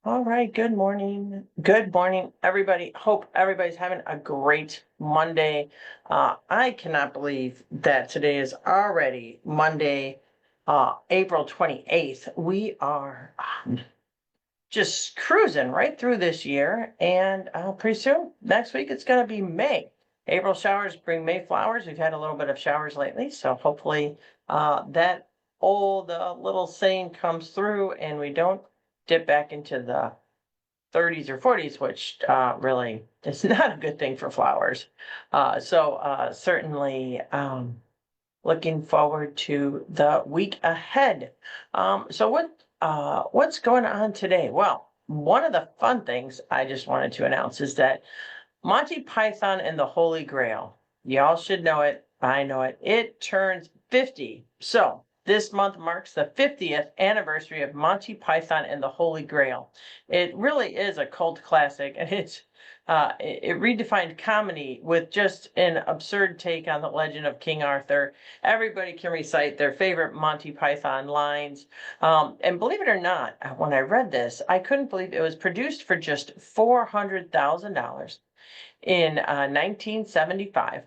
All right, good morning. Good morning, everybody. Hope everybody's having a great Monday. I cannot believe that today is already Monday, April 28th. We are just cruising right through this year, and pretty soon, next week, it's going to be May. April showers bring May flowers. We've had a little bit of showers lately, so hopefully that old little saying comes through and we don't dip back into the 30s or 40s, which really is not a good thing for flowers. So certainly looking forward to the week ahead. So what's going on today? Well, one of the fun things I just wanted to announce is that Monty Python and the Holy Grail. Y'all should know it. I know it. It turns 50. So this month marks the 50th anniversary of Monty Python and the Holy Grail. It really is a cult classic, and it redefined comedy with just an absurd take on the legend of King Arthur. Everybody can recite their favorite Monty Python lines. And believe it or not, when I read this, I couldn't believe it was produced for just $400,000 in 1975.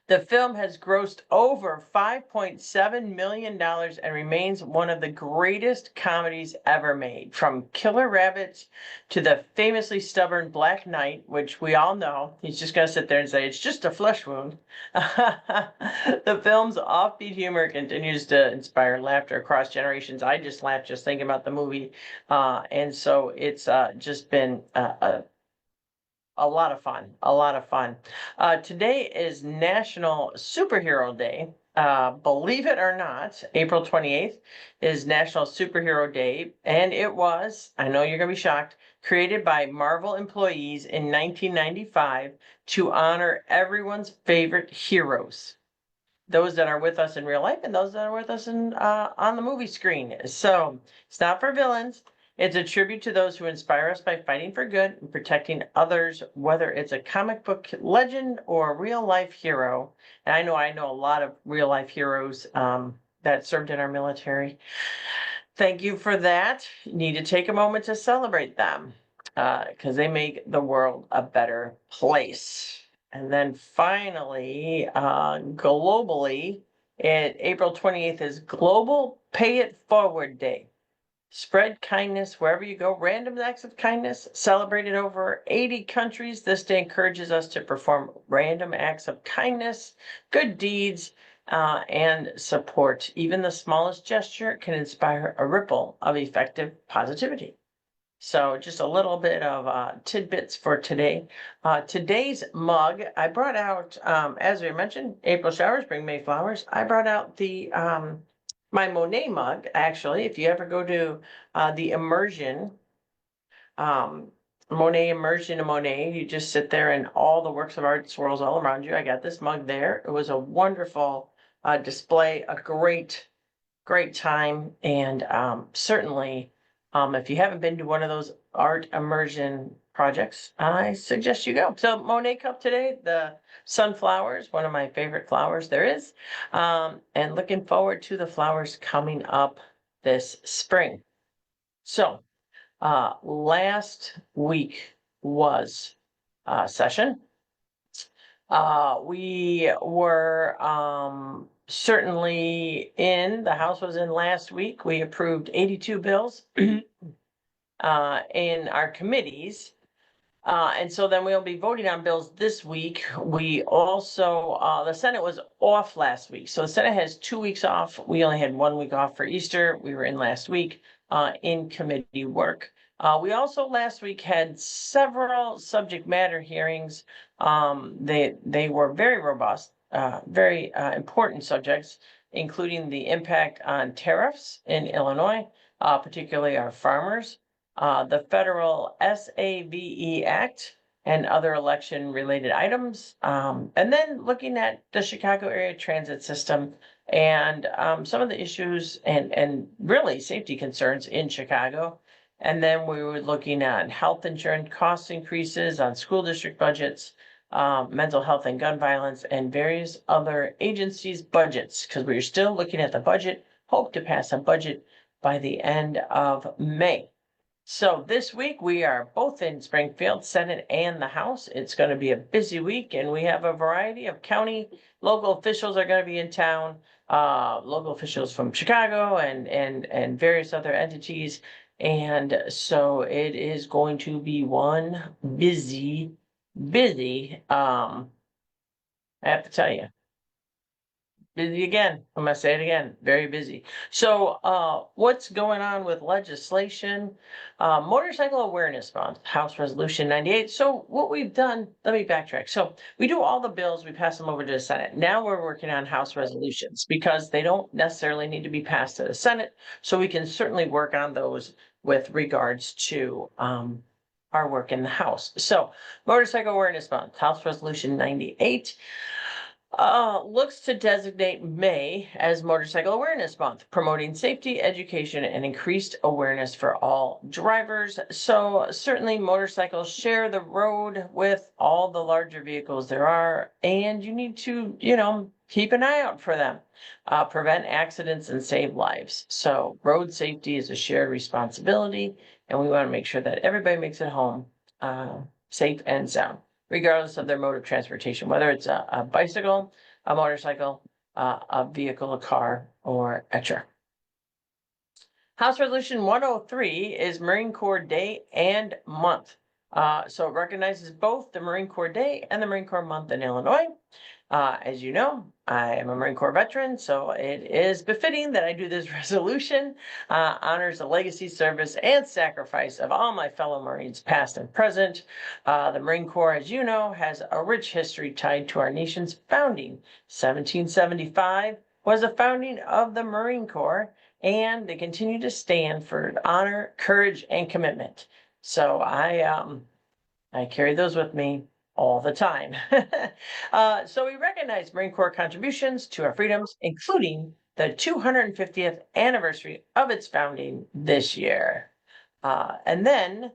The film has grossed over $5.7 million and remains one of the greatest comedies ever made. From Killer Rabbits to the famously stubborn Black Knight, which we all know, he's just going to sit there and say, it's just a flesh wound. The film's offbeat humor continues to inspire laughter across generations. I just laughed just thinking about the movie. And so it's just been a lot of fun, a lot of fun. Today is National Superhero Day. Believe it or not, April 28th is National Superhero Day, and it was, I know you're going to be shocked, created by Marvel employees in 1995 to honor everyone's favorite heroes. Those that are with us in real life and those that are with us on the movie screen. So it's not for villains. It's a tribute to those who inspire us by fighting for good and protecting others, whether it's a comic book legend or a real life hero. And I know a lot of real life heroes that served in our military. Thank you for that. You need to take a moment to celebrate them because they make the world a better place. And then finally, globally, April 28th is Global Pay It Forward Day. Spread kindness wherever you go. Random acts of kindness celebrated over 80 countries. This day encourages us to perform random acts of kindness, good deeds, and support. Even the smallest gesture can inspire a ripple of effective positivity. So just a little bit of tidbits for today. Today's mug, I brought out, as we mentioned, April showers bring May flowers. I brought out the my Monet mug, actually. If you ever go to the immersion, um, Monet immersion in Monet, you just sit there and all the works of art swirls all around you. I got this mug there. It was a wonderful display, a great time, and certainly if you haven't been to one of those art immersion projects, I suggest you go. So Monet Cup today, the sunflowers, one of my favorite flowers there is, and looking forward to the flowers coming up this spring. So last week was session. We were certainly in, the House was in last week. We approved 82 bills in our committees. And so then we'll be voting on bills this week. We also, the Senate was off last week. So the Senate has 2 weeks off. We only had 1 week off for Easter. We were in last week in committee work. We also last week had several subject matter hearings. They were very robust, very important subjects, including the impact on tariffs in Illinois, particularly our farmers, the federal SAVE Act and other election related items, and then looking at the Chicago area transit system and some of the issues and really safety concerns in Chicago. And then we were looking at health insurance cost increases on school district budgets, mental health and gun violence, and various other agencies' budgets, because we are still looking at the budget, hope to pass a budget by the end of May. So this week we are both in Springfield, Senate and the House. It's going to be a busy week, and we have a variety of county local officials are going to be in town. Local officials from Chicago and various other entities, and so it is going to be one busy. I have to tell you. Busy again. I'm gonna say it again. Very busy. So, what's going on with legislation? Motorcycle Awareness Month, House Resolution 98. So, what we've done, let me backtrack. So, we do all the bills, we pass them over to the Senate. Now we're working on House resolutions because they don't necessarily need to be passed to the Senate. So, we can certainly work on those with regards to our work in the House. So, Motorcycle Awareness Month, House Resolution 98. Looks to designate May as Motorcycle Awareness Month, promoting safety, education, and increased awareness for all drivers. So certainly motorcycles share the road with all the larger vehicles there are, and you need to, keep an eye out for them, prevent accidents and save lives. So road safety is a shared responsibility, and we want to make sure that everybody makes it home safe and sound, regardless of their mode of transportation, whether it's a bicycle, a motorcycle, a vehicle, a car, or a truck. House Resolution 103 is Marine Corps Day and Month. So it recognizes both the Marine Corps Day and the Marine Corps Month in Illinois. As you know, I am a Marine Corps veteran, so it is befitting that I do this resolution. Honors the legacy, service, and sacrifice of all my fellow Marines, past and present. The Marine Corps, as you know, has a rich history tied to our nation's founding. 1775 was the founding of the Marine Corps, and they continue to stand for honor, courage, and commitment. So I carry those with me all the time. So we recognize Marine Corps contributions to our freedoms, including the 250th anniversary of its founding this year. And then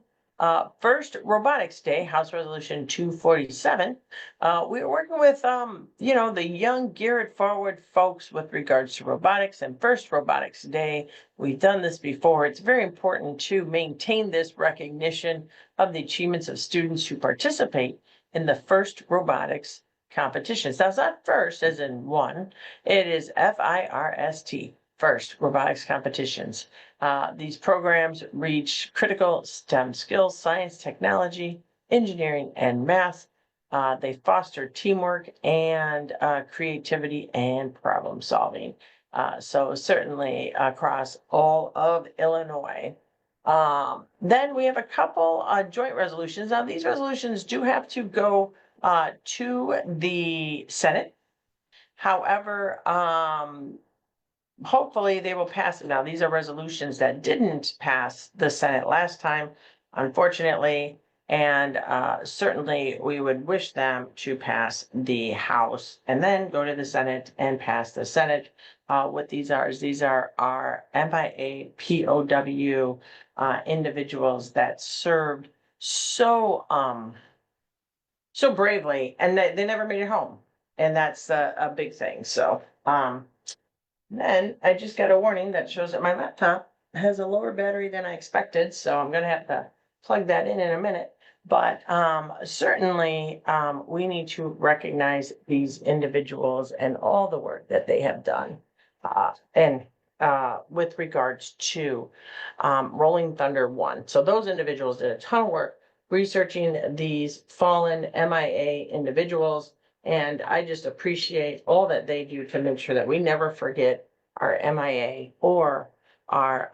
first Robotics Day, House Resolution 247. We're working with, the young Garrett Forward folks with regards to robotics, and first Robotics Day. We've done this before. It's very important to maintain this recognition of the achievements of students who participate in the first robotics competitions. Now, it's not first as in one, it is FIRST, first robotics competitions. These programs reach critical STEM skills, science, technology, engineering, and math. They foster teamwork and creativity and problem solving. So certainly across all of Illinois. Then we have a couple joint resolutions. Now, these resolutions do have to go to the Senate. However, hopefully they will pass it. Now, these are resolutions that didn't pass the Senate last time, unfortunately, and certainly we would wish them to pass the House and then go to the Senate and pass the Senate. What these are our MIA POW individuals that served so bravely, and they never made it home, and that's a big thing. So then I just got a warning that shows that my laptop has a lower battery than I expected, so I'm gonna have to plug that in a minute. But certainly we need to recognize these individuals and all the work that they have done. And with regards to Rolling Thunder 1. So those individuals did a ton of work researching these fallen MIA individuals, and I just appreciate all that they do to make sure that we never forget our MIA or our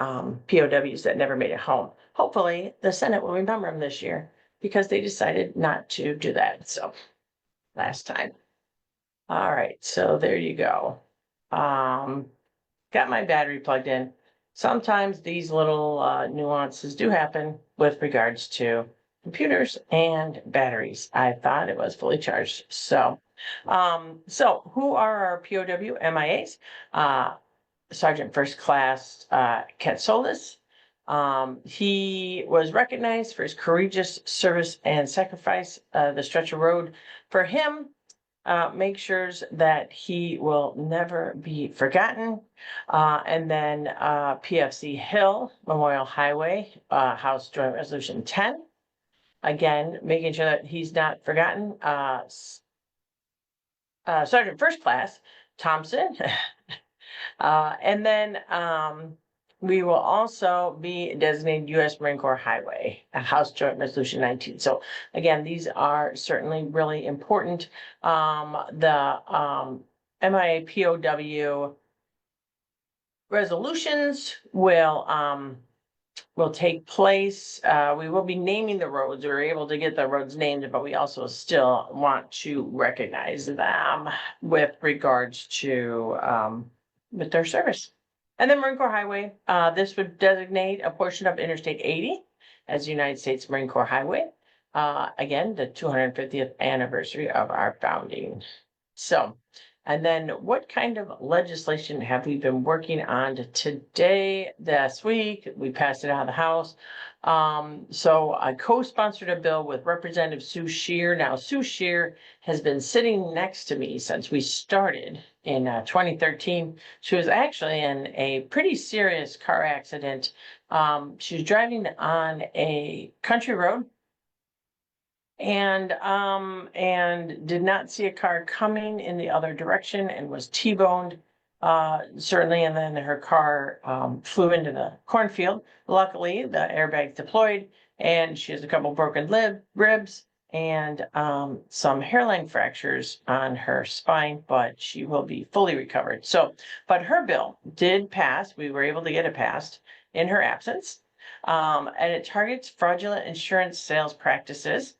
POWs that never made it home. Hopefully the Senate will remember them this year because they decided not to do that. So last time. All right, so there you go. Got my battery plugged in. Sometimes these little nuances do happen with regards to computers and batteries. I thought it was fully charged. So who are our POW MIAs? Sergeant First Class Katsolis. He was recognized for his courageous service and sacrifice. The stretch of road for him make sure that he will never be forgotten. And then PFC Hill Memorial Highway, House Joint Resolution 10. Again, making sure that he's not forgotten. Sergeant First Class Thompson. And then we will also be designated U.S. Marine Corps Highway, House Joint Resolution 19. So again, these are certainly really important. The MIA POW resolutions will take place. We will be naming the roads. We're able to get the roads named, but we also still want to recognize them with regards to with their service. And then Marine Corps Highway, this would designate a portion of Interstate 80 as the United States Marine Corps Highway. Again, the 250th anniversary of our founding. So, and then what kind of legislation have we been working on today, this week? We passed it out of the House. So I co-sponsored a bill with Representative Sue Scheer. Now, Sue Scheer has been sitting next to me since we started in 2013. She was actually in a pretty serious car accident. She was driving on a country road and did not see a car coming in the other direction and was T-boned, certainly, and then her car flew into the cornfield. Luckily, the airbag deployed, and she has a couple broken ribs and some hairline fractures on her spine, but she will be fully recovered. So, but her bill did pass. We were able to get it passed in her absence, and it targets fraudulent insurance sales practices,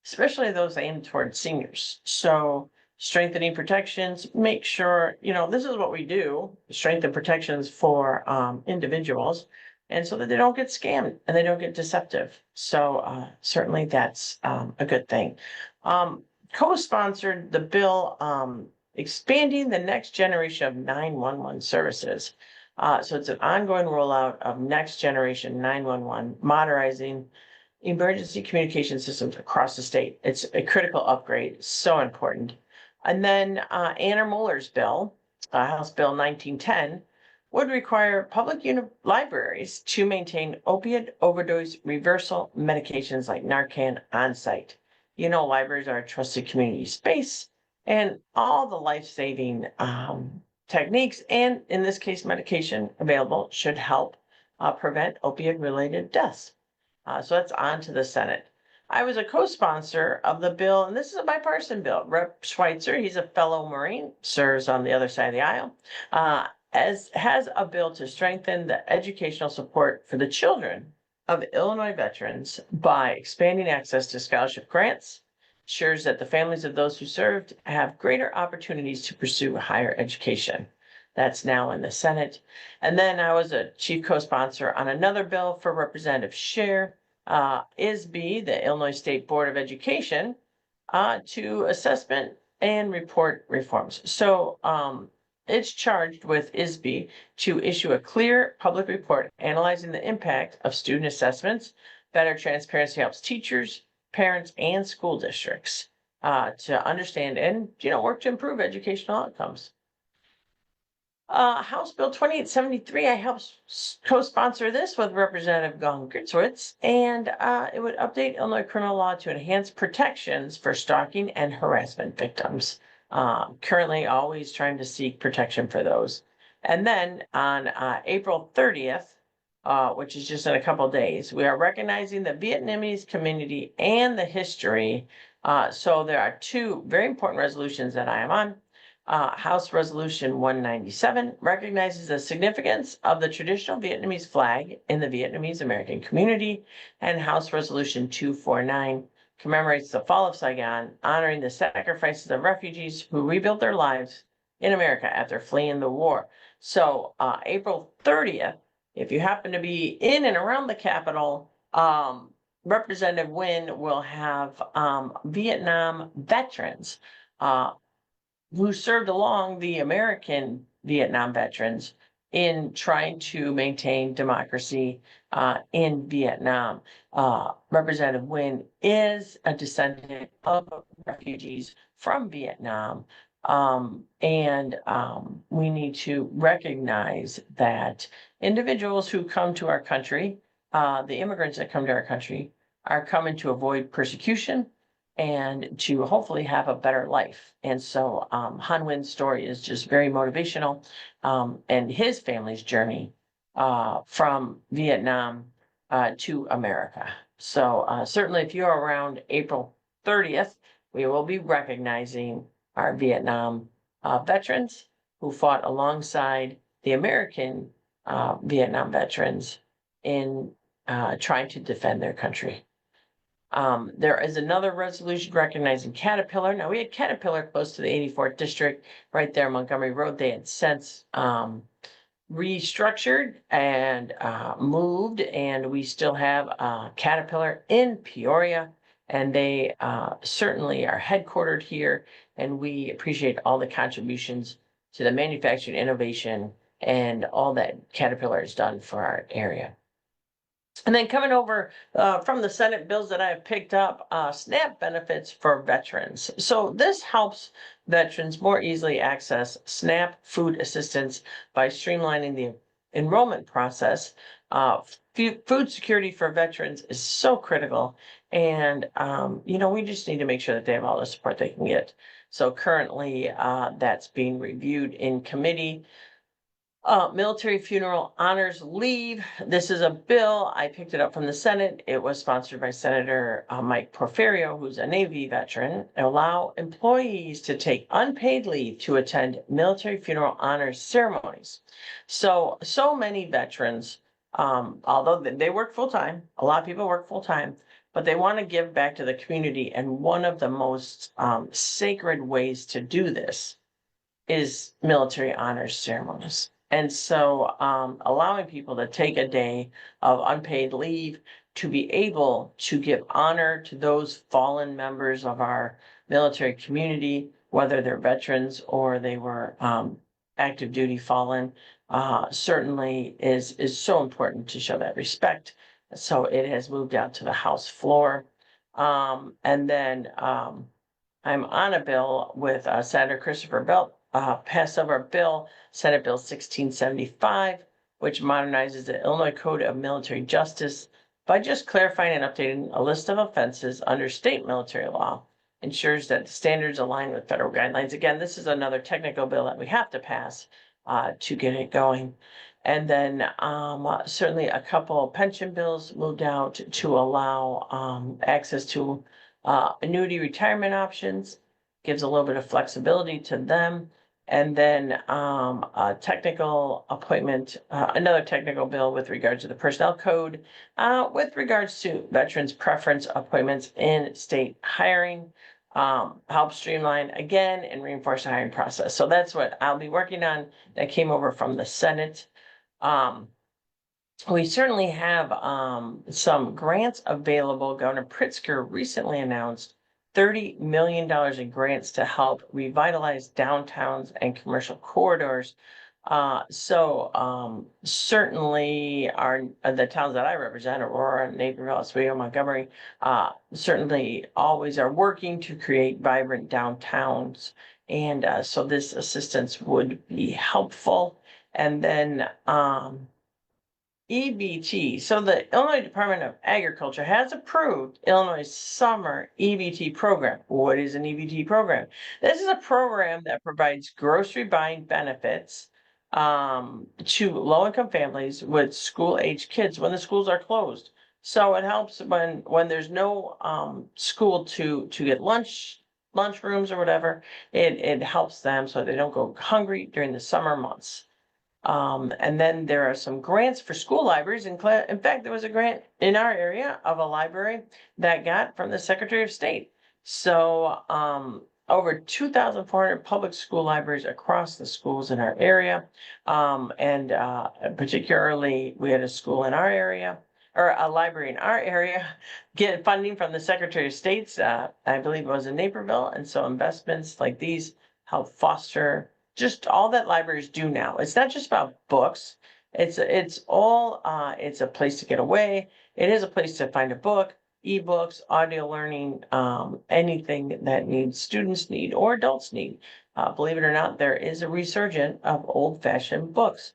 especially those aimed towards seniors. So strengthening protections, make sure, this is what we do, strengthen protections for individuals, and so that they don't get scammed and they don't get deceptive. So certainly that's a good thing. Co-sponsored the bill expanding the next generation of 911 services. So it's an ongoing rollout of next generation 911, modernizing emergency communication systems across the state. It's a critical upgrade, so important. And then Anna Muller's bill, House Bill 1910, would require public libraries to maintain opiate overdose reversal medications like Narcan on site. Libraries are a trusted community space, and all the life-saving techniques, and in this case, medication available, should help prevent opiate-related deaths. So that's on to the Senate. I was a co-sponsor of the bill, and this is a bipartisan bill. Rep. Schweitzer, he's a fellow Marine, serves on the other side of the aisle, has a bill to strengthen the educational support for the children of Illinois veterans by expanding access to scholarship grants, ensures that the families of those who served have greater opportunities to pursue higher education. That's now in the Senate. And then I was a chief co-sponsor on another bill for Representative Scheer, ISB, the Illinois State Board of Education, to assessment and report reforms. So it's charged with ISB to issue a clear public report analyzing the impact of student assessments. Better transparency helps teachers, parents, and school districts to understand and work to improve educational outcomes. House Bill 2873, I helped co-sponsor this with Representative Gong Gertzwitz, and it would update Illinois criminal law to enhance protections for stalking and harassment victims. Currently always trying to seek protection for those. And then on April 30th, which is just in a couple days, we are recognizing the Vietnamese community and the history. So there are two very important resolutions that I am on. House Resolution 197 recognizes the significance of the traditional Vietnamese flag in the Vietnamese American community, and House Resolution 249 commemorates the fall of Saigon, honoring the sacrifices of refugees who rebuilt their lives in America after fleeing the war. So April 30th, if you happen to be in and around the Capitol, Representative Nguyen will have Vietnam veterans who served along the American Vietnam veterans in trying to maintain democracy in Vietnam. Representative Nguyen is a descendant of refugees from Vietnam. We need to recognize that individuals who come to our country, the immigrants that come to our country, are coming to avoid persecution and to hopefully have a better life. And so Han Win's story is just very motivational, and his family's journey from Vietnam to America. So certainly if you're around April 30th, we will be recognizing our Vietnam veterans who fought alongside the American Vietnam veterans in trying to defend their country. There is another resolution recognizing Caterpillar. Now, we had Caterpillar close to the 84th district, right there on Montgomery Road. They had since restructured and moved, and we still have Caterpillar in Peoria, and they certainly are headquartered here, and we appreciate all the contributions to the manufacturing innovation and all that Caterpillar has done for our area. And then coming over from the Senate bills that I have picked up, SNAP benefits for veterans. So this helps veterans more easily access SNAP food assistance by streamlining the enrollment process. Food security for veterans is so critical. And, we just need to make sure that they have all the support they can get. So currently that's being reviewed in committee. Military funeral honors leave. This is a bill. I picked it up from the Senate. It was sponsored by Senator Mike Porfirio, who's a Navy veteran. Allow employees to take unpaid leave to attend military funeral honors ceremonies. So many veterans, although they work full time, a lot of people work full time, but they want to give back to the community. And one of the most sacred ways to do this is military honors ceremonies. And so allowing people to take a day of unpaid leave to be able to give honor to those fallen members of our military community, whether they're veterans or they were active duty fallen, certainly is so important to show that respect. So it has moved out to the House floor. And then I'm on a bill with Senator Christopher Belt, passed over a bill, Senate Bill 1675, which modernizes the Illinois Code of Military Justice by just clarifying and updating a list of offenses under state military law, ensures that the standards align with federal guidelines. Again, this is another technical bill that we have to pass to get it going. And then certainly a couple pension bills moved out to allow access to annuity retirement options, gives a little bit of flexibility to them. And then a technical appointment, another technical bill with regards to the personnel code, with regards to veterans preference appointments in state hiring, help streamline again and reinforce the hiring process. So that's what I'll be working on. That came over from the Senate. We certainly have some grants available. Governor Pritzker recently announced $30 million in grants to help revitalize downtowns and commercial corridors. Certainly the towns that I represent, Aurora, Naperville, Oswego, Montgomery, certainly always are working to create vibrant downtowns. And so this assistance would be helpful. And then EBT. So the Illinois Department of Agriculture has approved Illinois summer EBT program. What is an EBT program? This is a program that provides grocery buying benefits to low-income families with school-age kids when the schools are closed. So it helps when there's no school to get lunchrooms or whatever. It helps them so they don't go hungry during the summer months. And then there are some grants for school libraries. In fact, there was a grant in our area of a library that got from the Secretary of State. So over 2,400 public school libraries across the schools in our area. And particularly, we had a school in our area, or a library in our area, get funding from the Secretary of State's, I believe it was in Naperville. And so investments like these help foster just all that libraries do now. It's not just about books. It's a place to get away. It is a place to find a book. ebooks, audio learning, anything that students need or adults need. Believe it or not, there is a resurgence of old-fashioned books.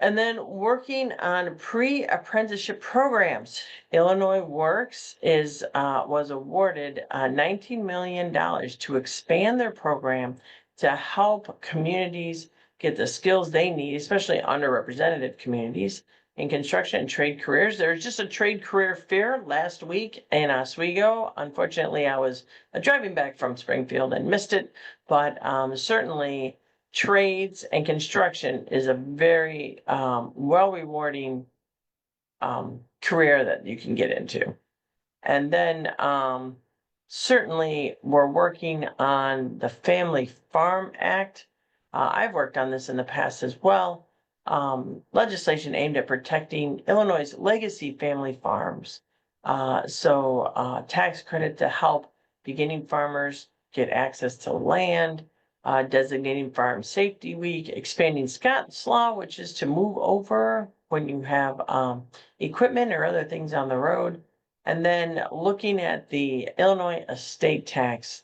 And then working on pre-apprenticeship programs. Illinois Works was awarded $19 million to expand their program to help communities get the skills they need, especially underrepresented communities in construction and trade careers. There was just a trade career fair last week in Oswego. Unfortunately, I was driving back from Springfield and missed it, but certainly trades and construction is a very well rewarding career that you can get into. And then certainly we're working on the Family Farm Act. I've worked on this in the past as well. Legislation aimed at protecting Illinois' legacy family farms. So tax credit to help beginning farmers get access to land, designating Farm Safety Week, expanding Scott's Law, which is to move over when you have equipment or other things on the road, and then looking at the Illinois estate tax.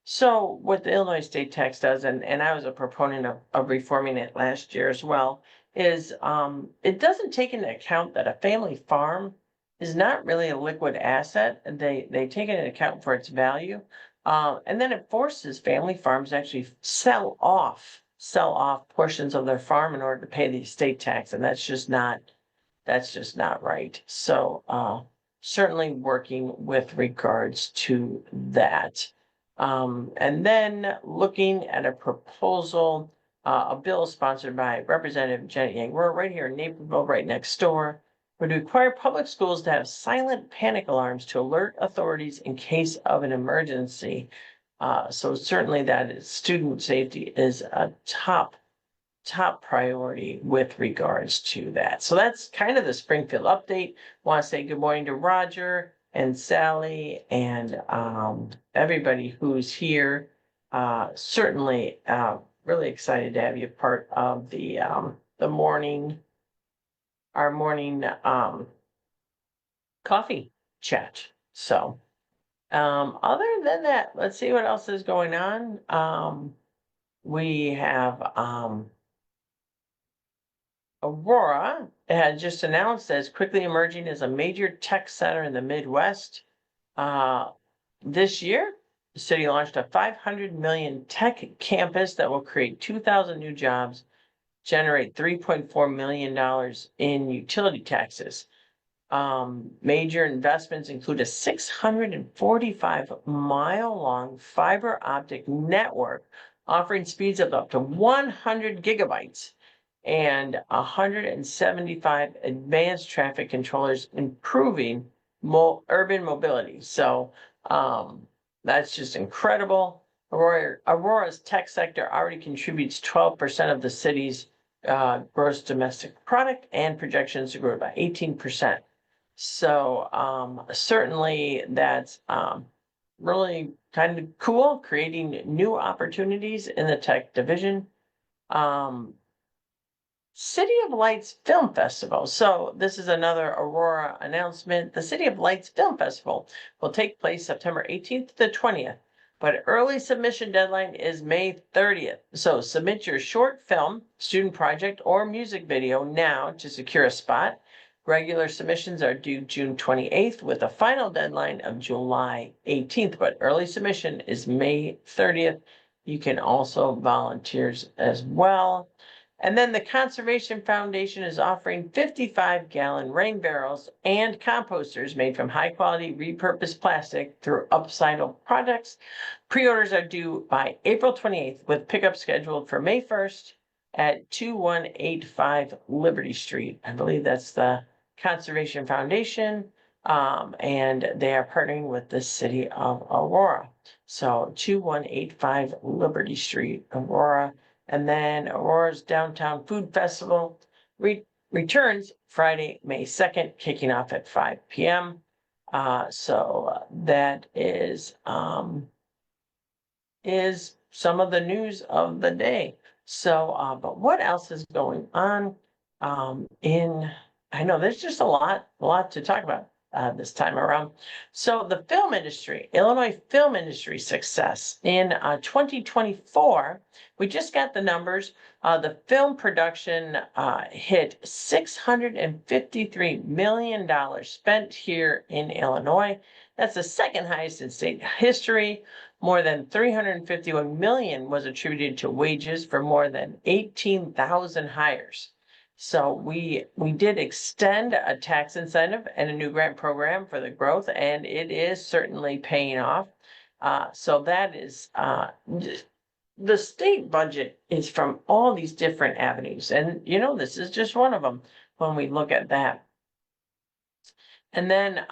So what the Illinois estate tax does, and I was a proponent of reforming it last year as well, is it doesn't take into account that a family farm is not really a liquid asset. They take it into account for its value. And then it forces family farms to actually sell off portions of their farm in order to pay the estate tax, and that's just not right. So certainly working with regards to that. And then looking at a proposal, a bill sponsored by Representative Janet Yang. We're right here in Naperville, right next door, would require public schools to have silent panic alarms to alert authorities in case of an emergency. So certainly that is, student safety is a top priority with regards to that. So that's kind of the Springfield update. Want to say good morning to Roger and Sally and everybody who's here. Certainly really excited to have you part of the morning, our morning coffee chat. So other than that, let's see what else is going on. We have Aurora had just announced as quickly emerging as a major tech center in the Midwest. This year, the city launched a $500 million tech campus that will create 2,000 new jobs, generate $3.4 million in utility taxes. Major investments include a 645-mile-long fiber optic network offering speeds of up to 100 gigabytes and 175 advanced traffic controllers, improving urban mobility. So that's just incredible. Aurora's tech sector already contributes 12% of the city's gross domestic product, and projections to grow by 18%. So certainly that's really kind of cool, creating new opportunities in the tech division. City of Lights Film Festival. So this is another Aurora announcement. The City of Lights Film Festival will take place September 18th to the 20th, but early submission deadline is May 30th. So submit your short film, student project, or music video now to secure a spot. Regular submissions are due June 28th with a final deadline of July 18th, but early submission is May 30th. You can also volunteer as well. And then the Conservation Foundation is offering 55-gallon rain barrels and composters made from high-quality repurposed plastic through Upcycle projects. Pre-orders are due by April 28th, with pickup scheduled for May 1st at 2185 Liberty Street. I believe that's the Conservation Foundation, and they are partnering with the city of Aurora. So 2185 Liberty Street, Aurora. And then Aurora's Downtown Food Festival returns Friday, May 2nd, kicking off at 5 p.m. So that is some of the news of the day. So, but what else is going on I know there's just a lot to talk about. this time around. So the film industry, Illinois film industry success in 2024, we just got the numbers. The film production hit $653 million spent here in Illinois. That's the second highest in state history. More than 351 million was attributed to wages for more than 18,000 hires. So we did extend a tax incentive and a new grant program for the growth, and it is certainly paying off. So that is the state budget is from all these different avenues, and this is just one of them when we look at that. And then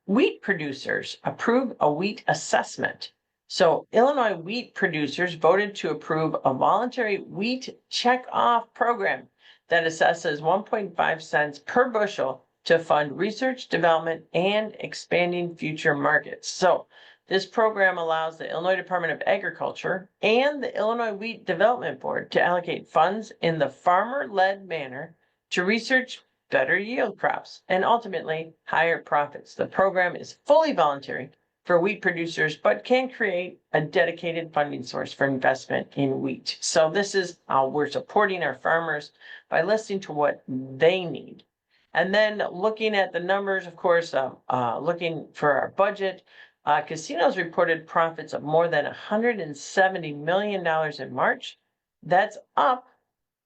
wheat producers approve a wheat assessment. So Illinois wheat producers voted to approve a voluntary wheat check-off program that assesses 1.5 cents per bushel to fund research, development, and expanding future markets. So this program allows the Illinois Department of Agriculture and the Illinois Wheat Development Board to allocate funds in the farmer-led manner to research better yield crops and ultimately higher profits. The program is fully voluntary for wheat producers, but can create a dedicated funding source for investment in wheat. So this is how we're supporting our farmers by listening to what they need. And then looking at the numbers, of course, looking for our budget, casinos reported profits of more than $170 million in March. That's up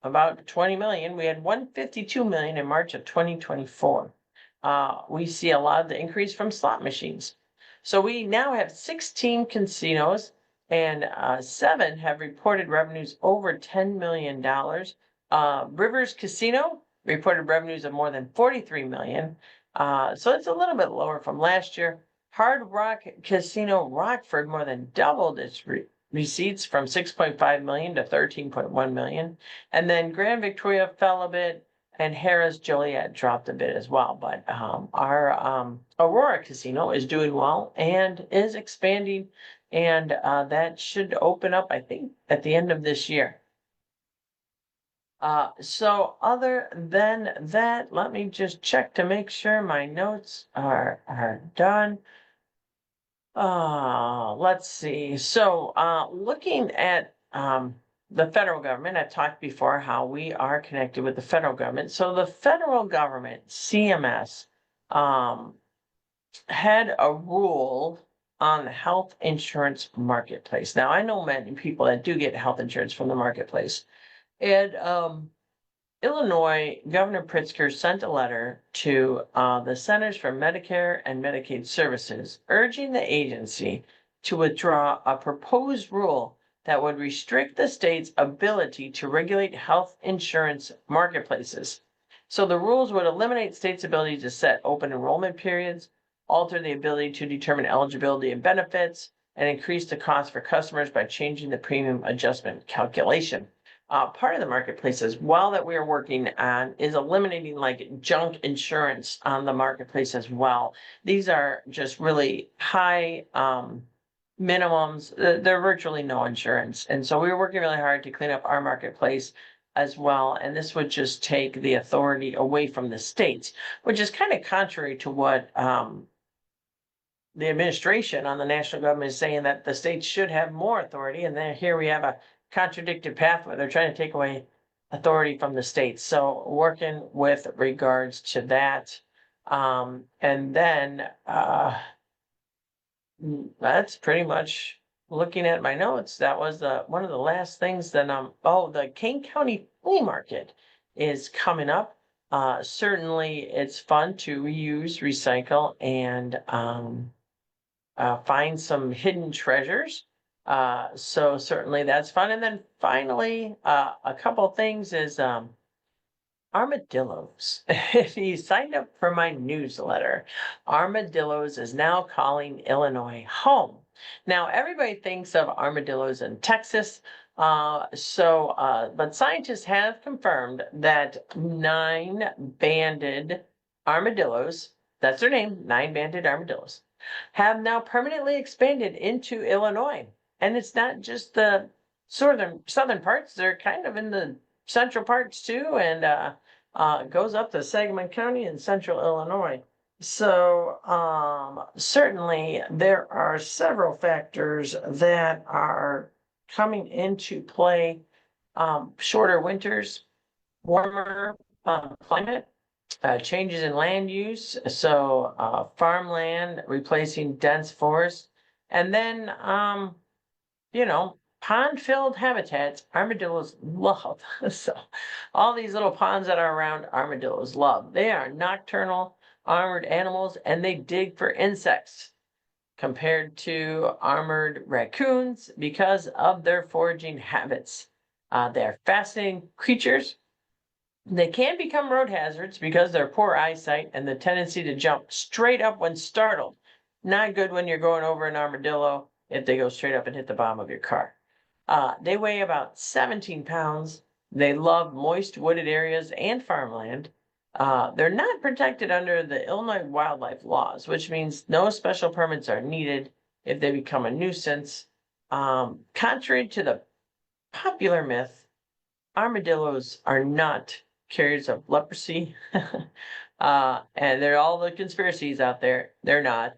about 20 million. We had 152 million in March of 2024. We see a lot of the increase from slot machines. So we now have 16 casinos, and 7 have reported revenues over $10 million. Rivers Casino reported revenues of more than 43 million. So it's a little bit lower from last year. Hard Rock Casino Rockford more than doubled its receipts from 6.5 million to 13.1 million. And then Grand Victoria fell a bit, and Harrah's Joliet dropped a bit as well. But our Aurora Casino is doing well and is expanding, and that should open up, I think, at the end of this year. So other than that, let me just check to make sure my notes are done. Let's see. So looking at the federal government, I've talked before how we are connected with the federal government. So the federal government, CMS, had a rule on the health insurance marketplace. Now, I know many people that do get health insurance from the marketplace. And Illinois, Governor Pritzker sent a letter to the Centers for Medicare and Medicaid Services urging the agency to withdraw a proposed rule that would restrict the state's ability to regulate health insurance marketplaces. So the rules would eliminate states' ability to set open enrollment periods, alter the ability to determine eligibility and benefits, and increase the cost for customers by changing the premium adjustment calculation. Part of the marketplace as well that we are working on is eliminating like junk insurance on the marketplace as well. These are just really high minimums. They're virtually no insurance. And so we were working really hard to clean up our marketplace as well. And this would just take the authority away from the states, which is kind of contrary to what the administration on the national government is saying, that the states should have more authority. And then here we have a contradicted pathway. They're trying to take away authority from the states. So working with regards to that. And then that's pretty much looking at my notes. That was one of the last things that the Kane County Flea Market is coming up. Certainly it's fun to reuse, recycle, and find some hidden treasures. So certainly that's fun. And then finally, a couple things is armadillos. If you signed up for my newsletter, Armadillos is now calling Illinois home. Now, everybody thinks of armadillos in Texas. But scientists have confirmed that 9-banded armadillos, that's their name, 9-banded armadillos, have now permanently expanded into Illinois. And it's not just the southern parts, they're kind of in the central parts too, and goes up to Sangamon County in central Illinois. So, certainly there are several factors that are coming into play. Shorter winters, warmer climate, changes in land use, so farmland replacing dense forests, and then pond-filled habitats armadillos love. So all these little ponds that are around armadillos love. They are nocturnal, armored animals, and they dig for insects compared to armored raccoons because of their foraging habits. They're fascinating creatures. They can become road hazards because their poor eyesight and the tendency to jump straight up when startled. Not good when you're going over an armadillo if they go straight up and hit the bottom of your car. They weigh about 17 pounds. They love moist wooded areas and farmland. They're not protected under the Illinois wildlife laws, which means no special permits are needed if they become a nuisance. Contrary to the popular myth, armadillos are not carriers of leprosy. And they're all the conspiracies out there. They're not.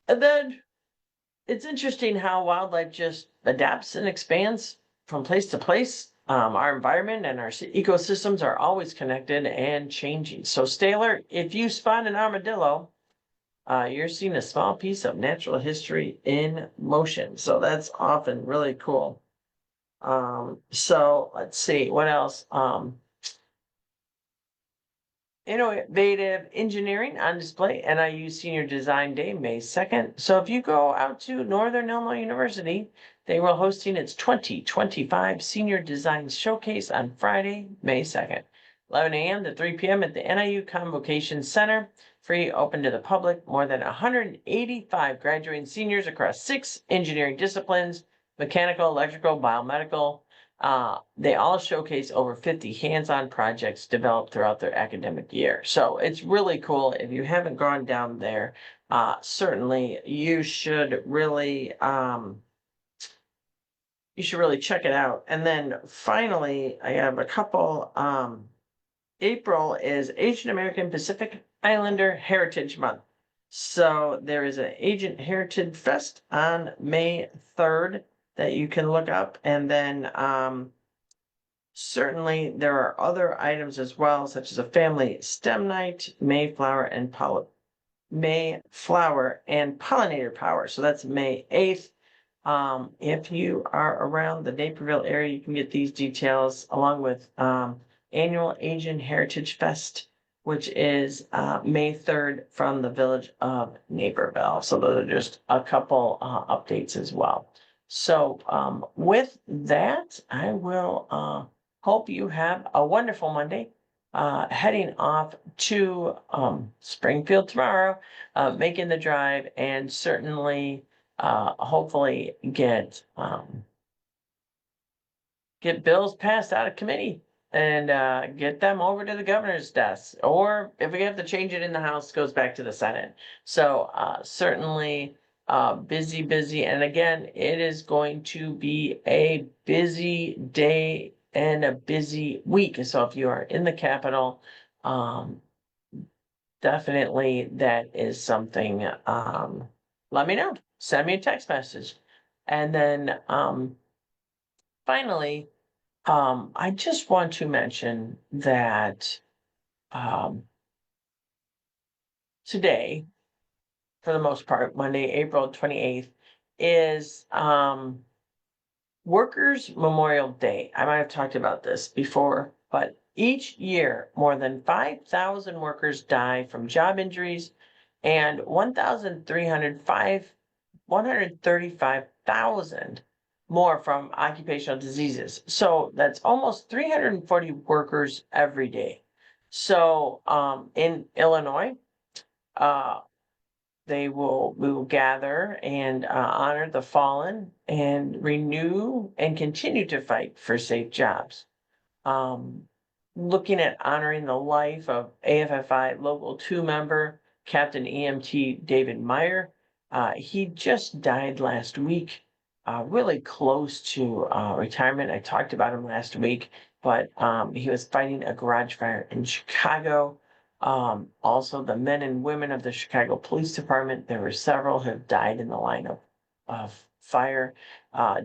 And then it's interesting how wildlife just adapts and expands from place to place. Our environment and our ecosystems are always connected and changing. So, stay alert. If you spot an armadillo, you're seeing a small piece of natural history in motion. So, that's often really cool. So, let's see what else. Innovative engineering on display, NIU Senior Design Day, May 2nd. So if you go out to Northern Illinois University, they will hosting its 2025 Senior Design Showcase on Friday, May 2nd, 11 a.m. to 3 p.m. at the NIU Convocation Center. Free, open to the public. More than 185 graduating seniors across 6 engineering disciplines: mechanical, electrical, biomedical. They all showcase over 50 hands-on projects developed throughout their academic year. So it's really cool. If you haven't gone down there, certainly you should really check it out. And then finally, I have a couple. April is Asian American Pacific Islander Heritage Month. So there is an Asian Heritage Fest on May 3rd that you can look up. And then certainly there are other items as well, such as a family STEM night, Mayflower and pollinator power. So that's May 8th. If you are around the Naperville area, you can get these details along with annual Asian Heritage Fest, which is May 3rd from the village of Naperville. So those are just a couple updates as well. So with that, I will hope you have a wonderful Monday. Heading off to Springfield tomorrow, making the drive, and certainly hopefully get bills passed out of committee and get them over to the governor's desk. Or if we have to change it in the House, goes back to the Senate. So certainly busy. And again, it is going to be a busy day and a busy week. So if you are in the Capitol, definitely that is something, let me know. Send me a text message. And then finally, I just want to mention that today, for the most part, Monday, April 28th, is Workers' Memorial Day. I might have talked about this before, but each year, more than 5,000 workers die from job injuries and 135,000 more from occupational diseases. So that's almost 340 workers every day. So in Illinois, we will gather and honor the fallen and renew and continue to fight for safe jobs. Looking at honoring the life of AFFI Local 2 member, Captain EMT David Meyer. He just died last week, really close to retirement. I talked about him last week, but he was fighting a garage fire in Chicago. Also, the men and women of the Chicago Police Department, there were several who have died in the line of fire,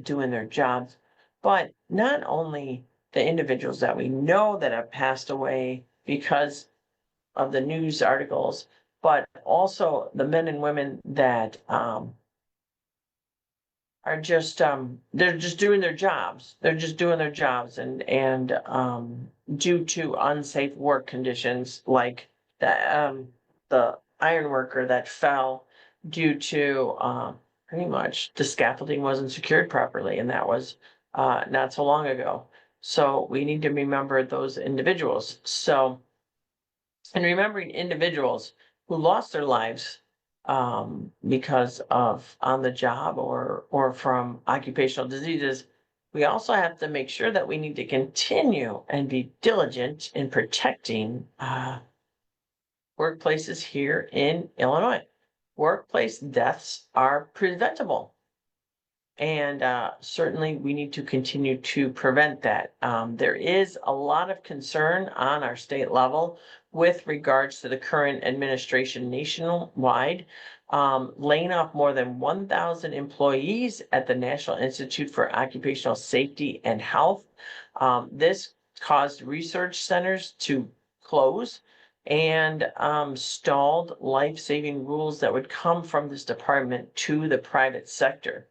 doing their jobs. But not only the individuals that we know that have passed away because of the news articles, but also the men and women that are just they're just doing their jobs. They're just doing their jobs, and due to unsafe work conditions, like the iron worker that fell due to pretty much the scaffolding wasn't secured properly, and that was not so long ago. So we need to remember those individuals. So, and remembering individuals who lost their lives because of on the job or from occupational diseases, we also have to make sure that we need to continue and be diligent in protecting workplaces here in Illinois. Workplace deaths are preventable. And certainly we need to continue to prevent that. There is a lot of concern on our state level with regards to the current administration nationwide, laying off more than 1,000 employees at the National Institute for Occupational Safety and Health. This caused research centers to close and stalled life-saving rules that would come from this department to the private sector.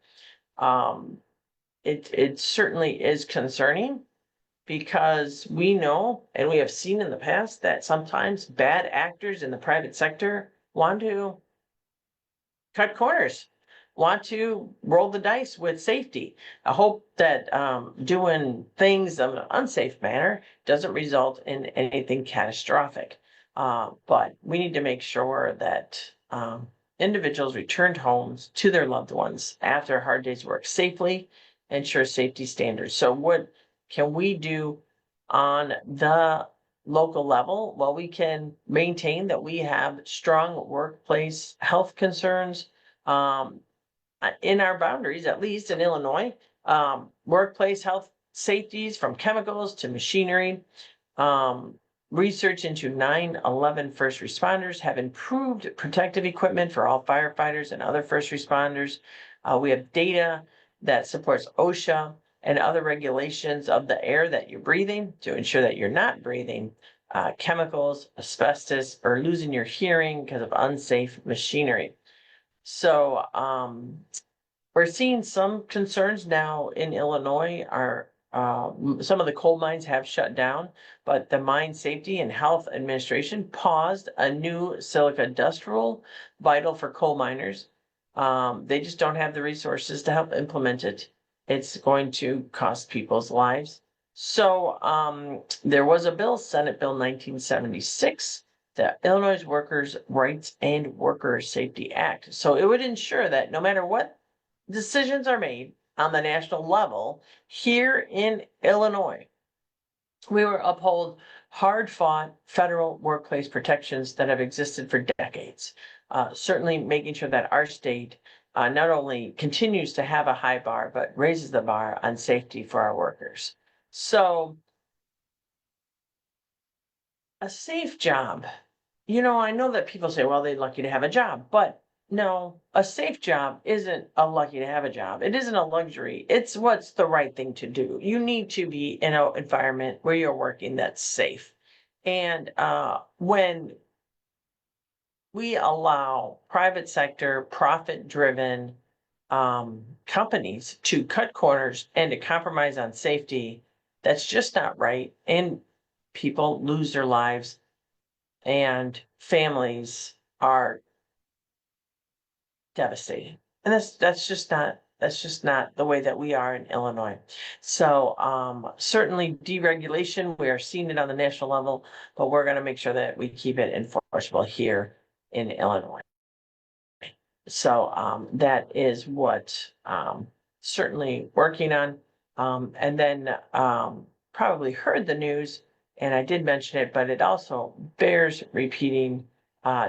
Um, it certainly is concerning because we know and we have seen in the past that sometimes bad actors in the private sector want to cut corners, want to roll the dice with safety. I hope that doing things in an unsafe manner doesn't result in anything catastrophic. But we need to make sure that individuals returned homes to their loved ones after a hard day's work safely, ensure safety standards. So what can we do on the local level? Well, we can maintain that we have strong workplace health concerns in our boundaries, at least in Illinois. Workplace health safeties from chemicals to machinery. Research into 9/11 first responders have improved protective equipment for all firefighters and other first responders. We have data that supports OSHA and other regulations of the air that you're breathing to ensure that you're not breathing chemicals, asbestos, or losing your hearing because of unsafe machinery. So we're seeing some concerns now in Illinois. Are some of the coal mines have shut down, but the Mine Safety and Health Administration paused a new silica dust rule vital for coal miners. They just don't have the resources to help implement it. It's going to cost people's lives. So there was a bill, Senate Bill 1976, the Illinois Workers' Rights and Workers' Safety Act. So it would ensure that no matter what decisions are made on the national level, here in Illinois, we will uphold hard-fought federal workplace protections that have existed for decades. Certainly making sure that our state not only continues to have a high bar, but raises the bar on safety for our workers. So a safe job. I know that people say, well, they're lucky to have a job, but no, a safe job isn't a lucky to have a job. It isn't a luxury. It's what's the right thing to do. You need to be in an environment where you're working that's safe. And when we allow private sector, profit-driven companies to cut corners and to compromise on safety, that's just not right. And people lose their lives and families are devastating. And that's just not the way that we are in Illinois. So certainly deregulation, we are seeing it on the national level, but we're going to make sure that we keep it enforceable here in Illinois. So that is what certainly working on. And then probably heard the news, and I did mention it, but it also bears repeating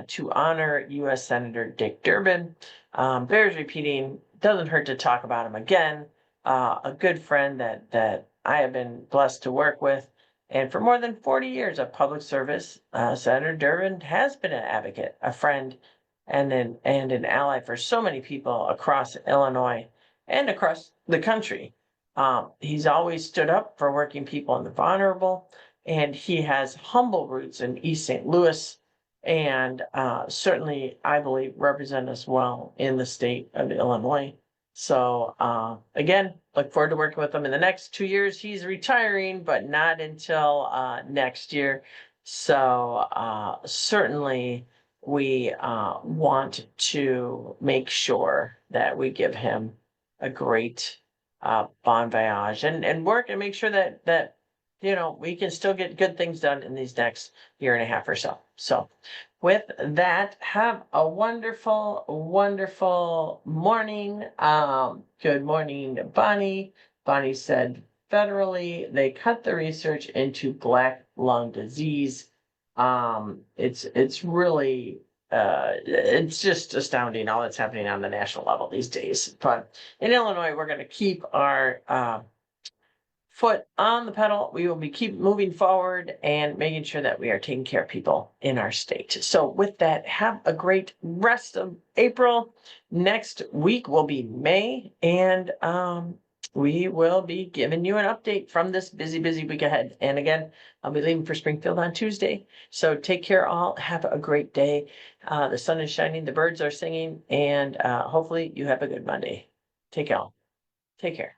to honor U.S. Senator Dick Durbin. Bears repeating, doesn't hurt to talk about him again. A good friend that I have been blessed to work with. And for more than 40 years of public service, Senator Durbin has been an advocate, a friend, and an ally for so many people across Illinois and across the country. He's always stood up for working people and the vulnerable, and he has humble roots in East St. Louis, and certainly, I believe, represent us well in the state of Illinois. So again, look forward to working with him in the next 2 years. He's retiring, but not until next year. So certainly we want to make sure that we give him a great bon voyage and work and make sure that we can still get good things done in these next year and a half or so. So with that, have a wonderful, wonderful morning. Good morning, Bonnie. Bonnie said federally, they cut the research into black lung disease. It's really it's just astounding all that's happening on the national level these days. But in Illinois, we're going to keep our foot on the pedal. We will be keep moving forward and making sure that we are taking care of people in our state. So with that, have a great rest of April. Next week will be May, and we will be giving you an update from this busy week ahead. And again, I'll be leaving for Springfield on Tuesday. So take care all. Have a great day. The sun is shining, the birds are singing, and hopefully you have a good Monday. Take care.